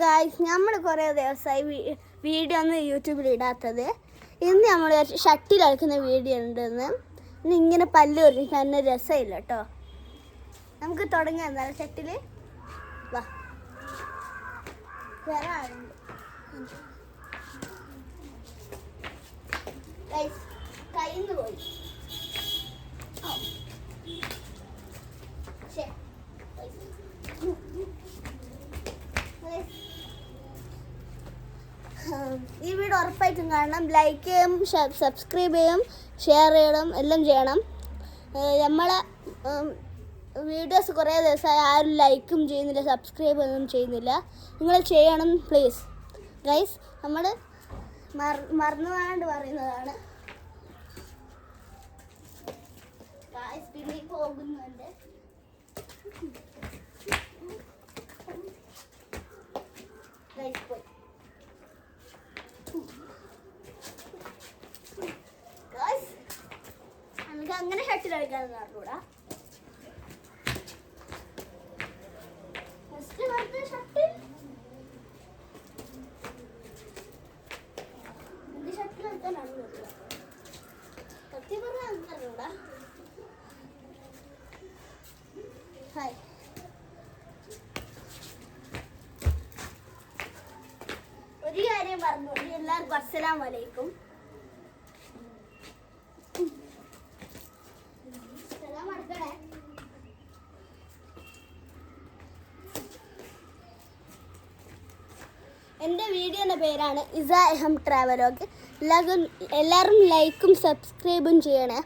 Guys, നമ്മൾ കുറേ ദിവസമായി വീഡിയോ ഒന്നും യൂട്യൂബിൽ ഇടാത്തത്. ഇന്ന് നമ്മൾ ഷട്ടിൽ കളിക്കുന്ന വീഡിയോ ഉണ്ടെന്ന്. ഇനി ഇങ്ങനെ പല്ല് ഒരുക്കി തന്നെ രസമില്ല കേട്ടോ. നമുക്ക് തുടങ്ങാം. എന്തായാലും ഷട്ടിൽ വാ. വേറെ ആളുണ്ട്. കയ്യിന്ന് പോയി. ഈ വീഡിയോ ഉറപ്പായിട്ടും കാണണം. ലൈക്ക് ചെയ്യും, സബ്സ്ക്രൈബ് ചെയ്യും, ഷെയർ ചെയ്യണം, എല്ലാം ചെയ്യണം. നമ്മളെ വീഡിയോസ് കുറേ ദിവസമായി ആരും ലൈക്കും ചെയ്യുന്നില്ല, സബ്സ്ക്രൈബ് ഒന്നും ചെയ്യുന്നില്ല. നിങ്ങൾ ചെയ്യണം പ്ലീസ് ഗൈസ്. നമ്മൾ മറന്നു പോകാണ്ട് പറയുന്നതാണ്. പിന്നെ പോകുന്നുണ്ട്. നമുക്ക് അങ്ങനെ ഷട്ടിൽ കളിക്കാന്ന് പറഞ്ഞൂടാ. ഷട്ടിൽ കളിക്കാനാണ് സത്യം പറഞ്ഞാൽ പറഞ്ഞൂടാ. ഹായ്, ഒരു കാര്യം പറഞ്ഞു. എല്ലാവർക്കും അസ്സലാമു അലൈക്കും. എൻ്റെ വീഡിയോൻ്റെ പേരാണ് ഇസ എഹം ട്രാവലോഗ്. എല്ലാവരും ലൈക്കും സബ്സ്ക്രൈബും ചെയ്യണേ.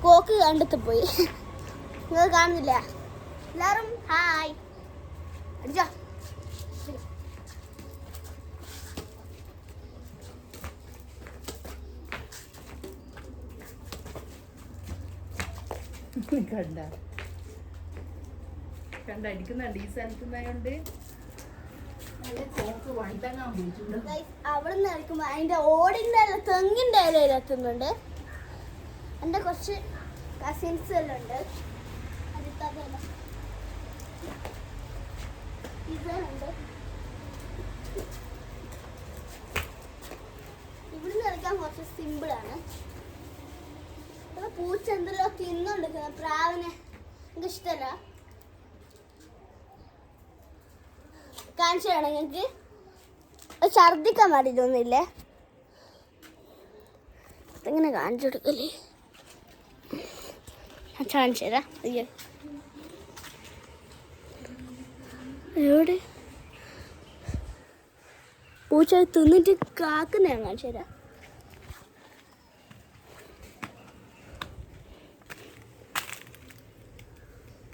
കോക്ക് കണ്ടെത്തി പോയി. നിങ്ങൾ കാണുന്നില്ല? എല്ലാവരും ഹായ് അടിച്ചോ. കണ്ടടിക്കുന്നുണ്ട് ഈ സ്ഥലത്തുണ്ടായോണ്ട്. അവിടെ നിന്ന് കളിക്കുമ്പോ അതിന്റെ ഓടിന്റെ തെങ്ങിന്റെ ഇലയിൽ എത്തുന്നുണ്ട്. എൻ്റെ കുറച്ച് കസിൻസ് എല്ലാം ഉണ്ട്. ഇവിടുന്ന് കളിക്കാൻ കുറച്ച് സിമ്പിളാണ്. പൂച്ച എന്തെല്ലോ തിന്നോണ്ടിരിക്കുന്ന പ്രാവിനെ എനിക്ക് ഇഷ്ടമല്ല. കാണിച്ചു തരാം ഞങ്ങൾക്ക്. ഛർദിക്കാൻ പാടില്ലൊന്നുമില്ലേ. അതെങ്ങനെ കാണിച്ചു കൊടുക്കല്ലേ? കാണിച്ചു തരാം. അയ്യോ, എവിടെ പൂച്ച തിന്നിട്ട് കാക്കുന്ന ഞാൻ കാണിച്ചു തരാം.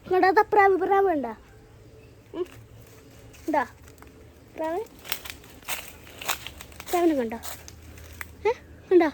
കണ്ടാ പ്രാവ് പ്രാവ് ഉണ്ടാ ഉണ്ടാ പ്രാവ് പ്രാവിനെ കണ്ടോ? കണ്ടോ?